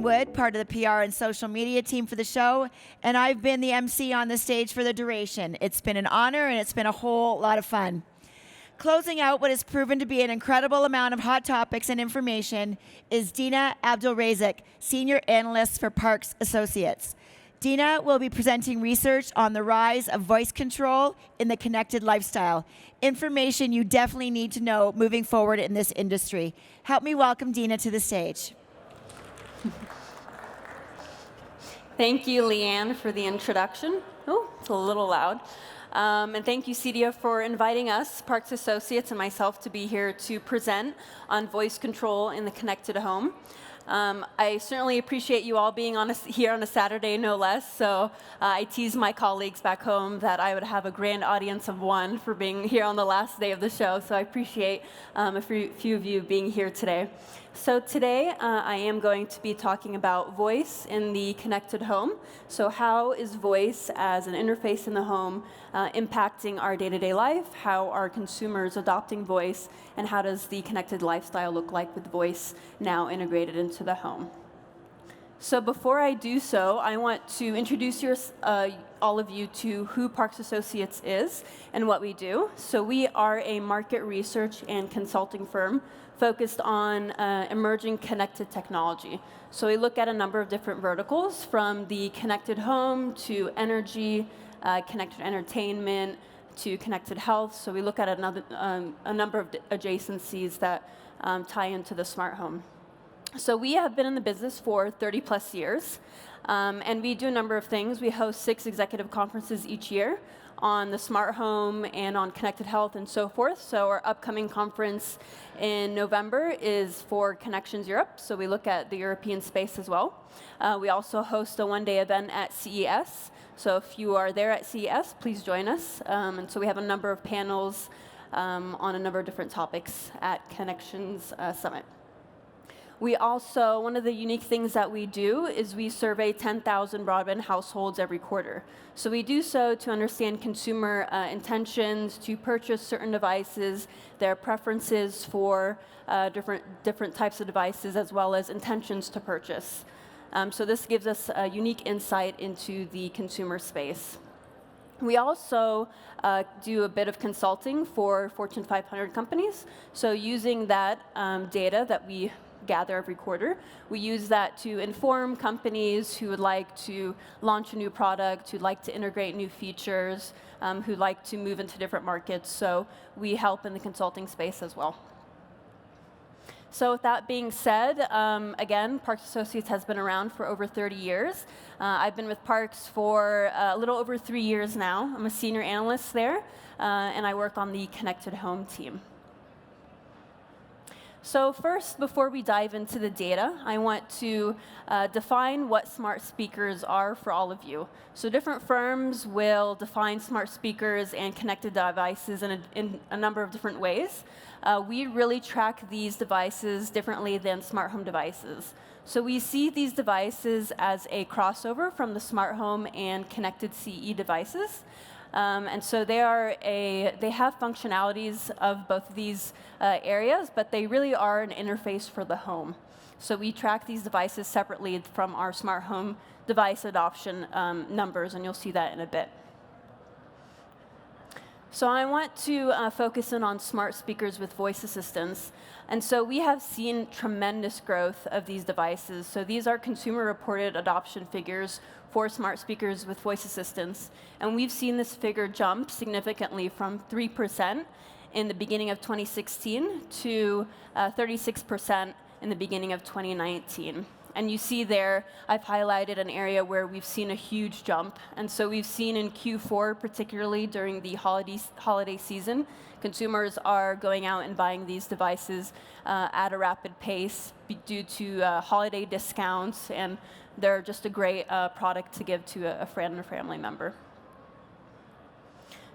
Wood, part of the PR and social media team for the show, and I've been the MC on the stage for the duration. It's been an honor, and it's been a whole lot of fun. Closing out what has proven to be an incredible amount of hot topics and information is Dina Abdelzarik, Senior Analyst for Parks Associates. Dina will be presenting research on the rise of voice control in the connected lifestyle, information you definitely need to know moving forward in this industry. Help me welcome Dina to the stage. Thank you, Leanne, for the introduction. Oh, it's a little loud. And thank you, CEDIA, for inviting us, Parks Associates and myself, to be here to present on voice control in the connected home. I certainly appreciate you all being here on a Saturday, no less. So I teased my colleagues back home that I would have a grand audience of one for being here on the last day of the show. So I appreciate a few of you being here today. So today I am going to be talking about voice in the connected home. So how is voice as an interface in the home impacting our day-to-day life? How are consumers adopting voice? And how does the connected lifestyle look like with voice now integrated into the home? So before I do so, I want to introduce all of you to who Parks Associates is and what we do. So we are a market research and consulting firm focused on emerging connected technology. So we look at a number of different verticals, from the connected home to energy, connected entertainment, to connected health. So we look at a number of adjacencies that tie into the smart home. So we have been in the business for 30+ years, and we do a number of things. We host 6 executive conferences each year on the smart home and on connected health and so forth. So our upcoming conference in November is for Connections Europe, so we look at the European space as well. We also host a one-day event at CES, so if you are there at CES, please join us. And so we have a number of panels on a number of different topics at Connections Summit. We also, one of the unique things that we do is we survey 10,000 broadband households every quarter. So we do so to understand consumer intentions to purchase certain devices, their preferences for different types of devices, as well as intentions to purchase. So this gives us a unique insight into the consumer space. We also do a bit of consulting for Fortune 500 companies. So using that data that we gather every quarter, we use that to inform companies who would like to launch a new product, who'd like to integrate new features, who'd like to move into different markets. So we help in the consulting space as well. So with that being said, again, Parks Associates has been around for over 30 years. I've been with Parks for a little over 3 years now. I'm a senior analyst there, and I work on the connected home team. So first, before we dive into the data, I want to define what smart speakers are for all of you. So different firms will define smart speakers and connected devices in a number of different ways. We really track these devices differently than smart home devices. So we see these devices as a crossover from the smart home and connected CE devices. And so they have functionalities of both of these areas, but they really are an interface for the home. So we track these devices separately from our smart home device adoption numbers, and you'll see that in a bit. So I want to focus in on smart speakers with voice assistants. And so we have seen tremendous growth of these devices. So these are consumer-reported adoption figures for smart speakers with voice assistants. And we've seen this figure jump significantly from 3% in the beginning of 2016 to 36% in the beginning of 2019. And you see there, I've highlighted an area where we've seen a huge jump. And so we've seen in Q4, particularly during the holiday season, consumers are going out and buying these devices at a rapid pace due to holiday discounts, and they're just a great product to give to a friend or family member.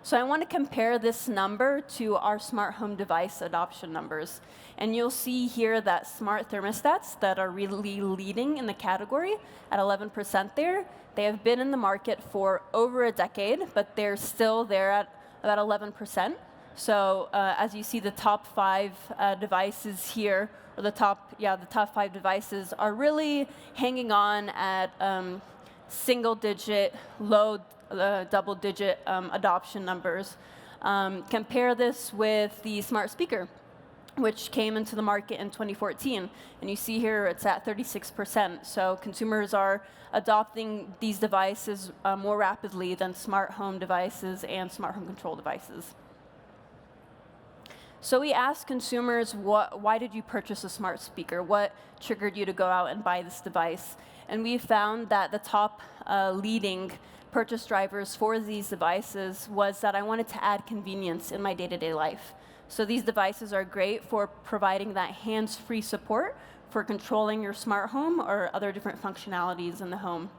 So I want to compare this number to our smart home device adoption numbers. And you'll see here that smart thermostats that are really leading in the category at 11% there. They have been in the market for over a decade, but they're still there at about 11%. So as you see, the top 5 devices here, or the top 5 devices are really hanging on at single-digit, low double-digit adoption numbers. Compare this with the smart speaker, which came into the market in 2014. And you see here it's at 36%. So consumers are adopting these devices more rapidly than smart home devices and smart home control devices. So we asked consumers, why did you purchase a smart speaker? What triggered you to go out and buy this device? And we found that the top leading purchase drivers for these devices was that I wanted to add convenience in my day-to-day life. So these devices are great for providing that hands-free support for controlling your smart home or other different functionalities in the home.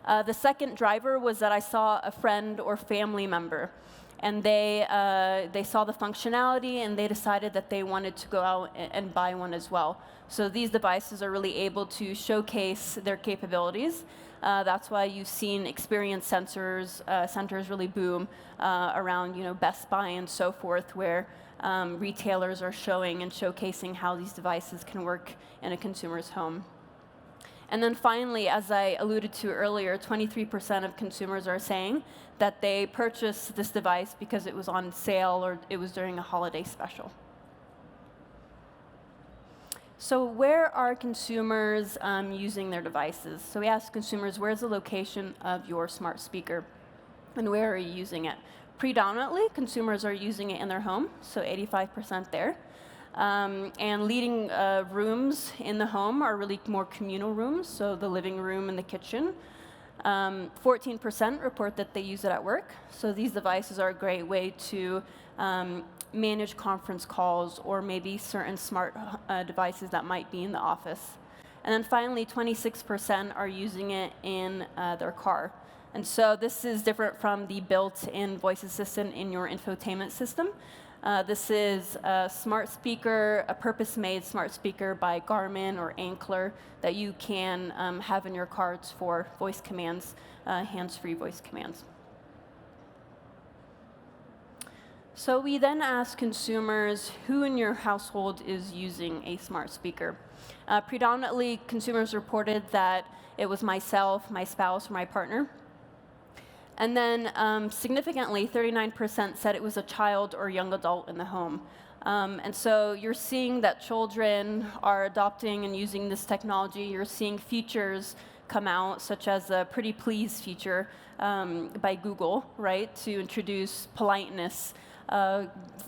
The second driver was that I saw a friend or family member, and they saw the functionality, and they decided that they wanted to go out and buy one as well. So these devices are really able to showcase their capabilities. That's why you've seen experience centers really boom around Best Buy and so forth, where retailers are showing and showcasing how these devices can work in a consumer's home. And then finally, as I alluded to earlier, 23% of consumers are saying that they purchased this device because it was on sale or it was during a holiday special. So where are consumers using their devices? So we asked consumers, where's the location of your smart speaker? And where are you using it? Predominantly, consumers are using it in their home, so 85% there. And leading rooms in the home are really more communal rooms, so the living room and the kitchen. 14% report that they use it at work, so these devices are a great way to manage conference calls or maybe certain smart devices that might be in the office. And then finally, 26% are using it in their car. And so this is different from the built-in voice assistant in your infotainment system. This is a smart speaker, a purpose-made smart speaker by Garmin or Ankler that you can have in your cars for voice commands, hands-free voice commands. So we then ask consumers who in your household is using a smart speaker. Predominantly, consumers reported that it was myself, my spouse, or my partner. And then significantly, 39% said it was a child or young adult in the home. And so you're seeing that children are adopting and using this technology. You're seeing features come out, such as the Pretty Please feature by Google, right, to introduce politeness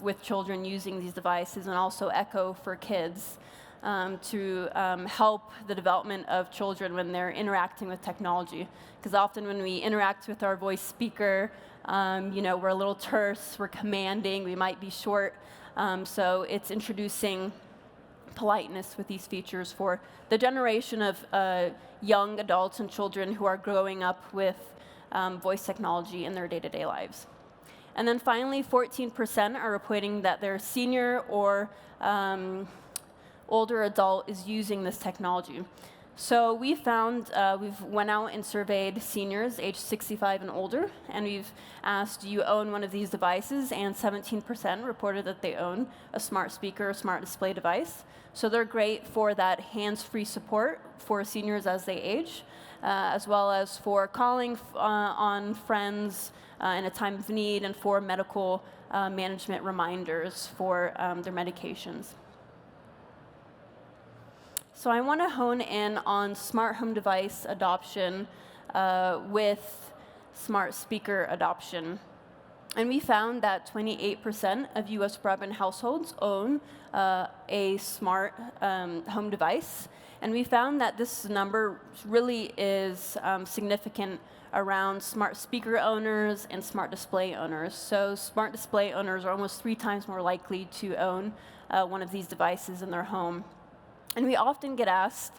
with children using these devices, and also Echo for kids to help the development of children when they're interacting with technology. Because often when we interact with our voice speaker, we're a little terse, we're commanding, we might be short. So it's introducing politeness with these features for the generation of young adults and children who are growing up with voice technology in their day-to-day lives. And then finally, 14% are reporting that their senior or older adult is using this technology. So we found, we've went out and surveyed seniors aged 65 and older, and we've asked, do you own one of these devices? And 17% reported that they own a smart speaker or smart display device. So they're great for that hands-free support for seniors as they age, as well as for calling on friends in a time of need, and for medical management reminders for their medications. So I want to hone in on smart home device adoption with smart speaker adoption. And we found that 28% of US broadband households own a smart home device. And we found that this number really is significant around smart speaker owners and smart display owners. So smart display owners are almost 3 times more likely to own one of these devices in their home. And we often get asked,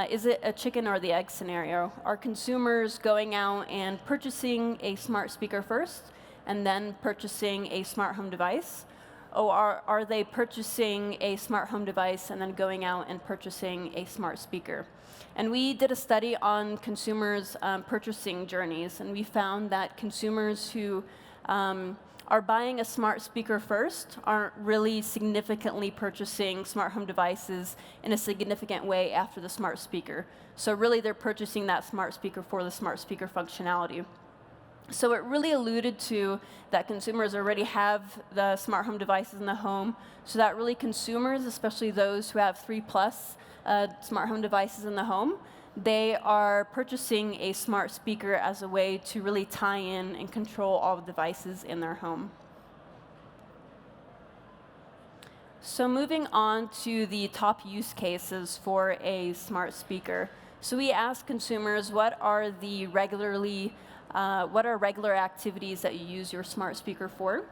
is it a chicken or the egg scenario? Are consumers going out and purchasing a smart speaker first and then purchasing a smart home device? Or are they purchasing a smart home device and then going out and purchasing a smart speaker? And we did a study on consumers' purchasing journeys, and we found that consumers who are buying a smart speaker first, aren't really significantly purchasing smart home devices in a significant way after the smart speaker. So really, they're purchasing that smart speaker for the smart speaker functionality. So it really alluded to that consumers already have the smart home devices in the home, so that really consumers, especially those who have 3+ smart home devices in the home, they are purchasing a smart speaker as a way to really tie in and control all the devices in their home. So moving on to the top use cases for a smart speaker. So we asked consumers, what are regular activities that you use your smart speaker for?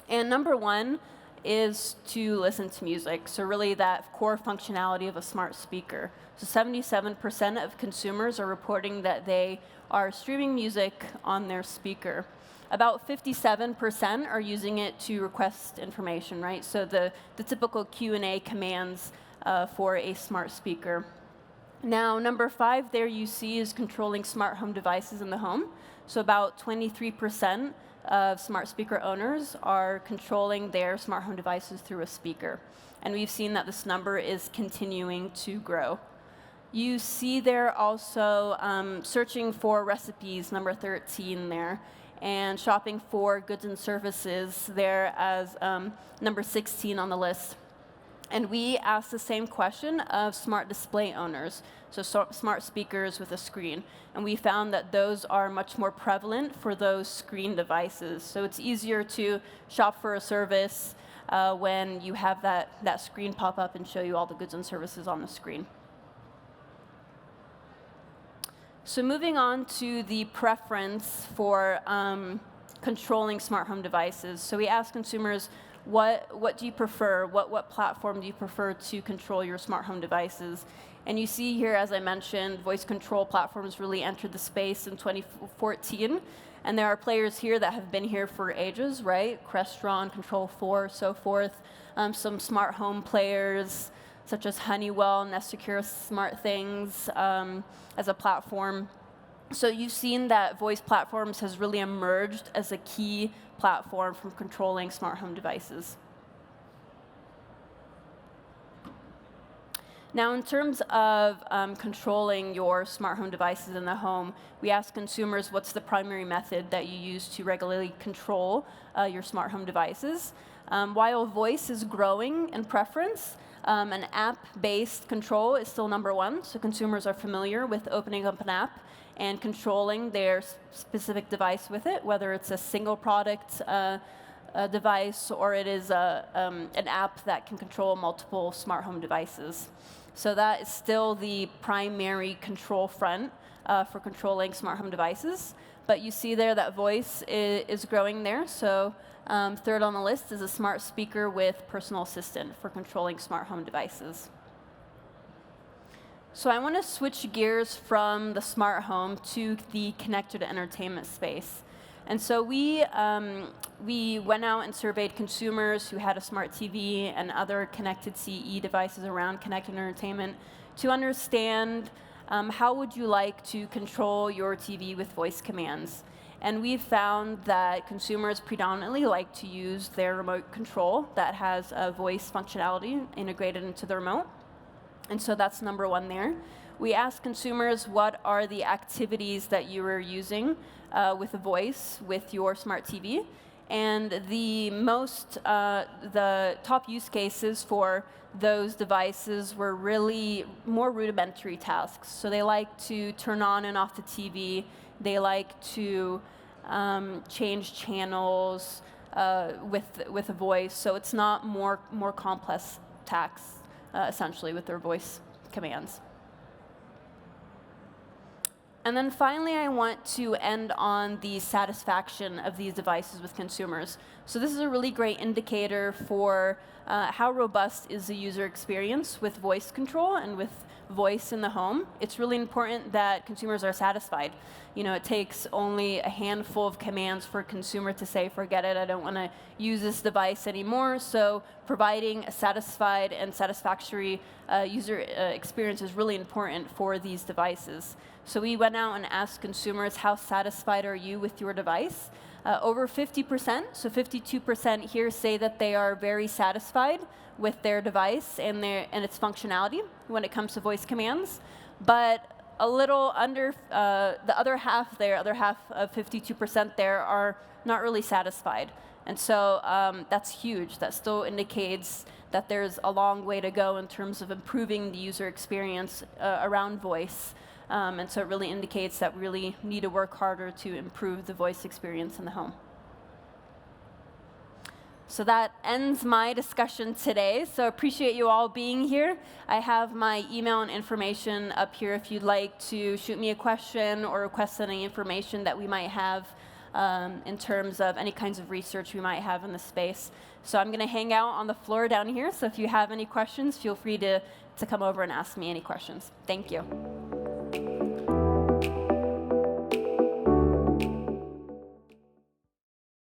And number one is to listen to music, so really that core functionality of a smart speaker. So 77% of consumers are reporting that they are streaming music on their speaker. About 57% are using it to request information, right? So the typical Q&A commands for a smart speaker. Now, number 5 there you see is controlling smart home devices in the home. So about 23% of smart speaker owners are controlling their smart home devices through a speaker. And we've seen that this number is continuing to grow. You see there also searching for recipes, number 13 there, and shopping for goods and services there as number 16 on the list. And we asked the same question of smart display owners, so smart speakers with a screen. And we found that those are much more prevalent for those screen devices. So it's easier to shop for a service when you have that screen pop up and show you all the goods and services on the screen. So moving on to the preference for controlling smart home devices. So we asked consumers, what do you prefer? What platform do you prefer to control your smart home devices? And you see here, as I mentioned, voice control platforms really entered the space in 2014. And there are players here that have been here for ages, right? Crestron, Control4, so forth. Some smart home players, such as Honeywell, Nesecure SmartThings as a platform. So you've seen that voice platforms has really emerged as a key platform for controlling smart home devices. Now, in terms of controlling your smart home devices in the home, we ask consumers what's the primary method that you use to regularly control your smart home devices. While voice is growing in preference, an app-based control is still number one. So consumers are familiar with opening up an app and controlling their specific device with it, whether it's a single product device or it is an app that can control multiple smart home devices. So that is still the primary control front for controlling smart home devices. But you see there that voice is growing there. So third on the list is a smart speaker with personal assistant for controlling smart home devices. So I want to switch gears from the smart home to the connected entertainment space. And so we went out and surveyed consumers who had a smart TV and other connected CE devices around connected entertainment to understand how would you like to control your TV with voice commands. And we've found that consumers predominantly like to use their remote control that has a voice functionality integrated into the remote. And so that's number one there. We asked consumers what are the activities that you were using with a voice with your smart TV. And the top use cases for those devices were really more rudimentary tasks. So they like to turn on and off the TV. They like to change channels with a voice. So it's not more complex tasks. Essentially, with their voice commands. And then finally, I want to end on the satisfaction of these devices with consumers. So this is a really great indicator for how robust is the user experience with voice control and with voice in the home. It's really important that consumers are satisfied. You know, it takes only a handful of commands for a consumer to say, forget it, I don't want to use this device anymore. So providing a satisfied and satisfactory user experience is really important for these devices. So we went out and asked consumers, how satisfied are you with your device? over 50%, so 52% here say that they are very satisfied with their device and its functionality when it comes to voice commands. But a little under the other half there, other half of 52% there are not really satisfied. And so that's huge. That still indicates that there's a long way to go in terms of improving the user experience around voice. And so it really indicates that we really need to work harder to improve the voice experience in the home. So that ends my discussion today. So appreciate you all being here. I have my email and information up here if you'd like to shoot me a question or request any information that we might have in terms of any kinds of research we might have in the space. So I'm going to hang out on the floor down here. So if you have any questions, feel free to come over and ask me any questions. Thank you.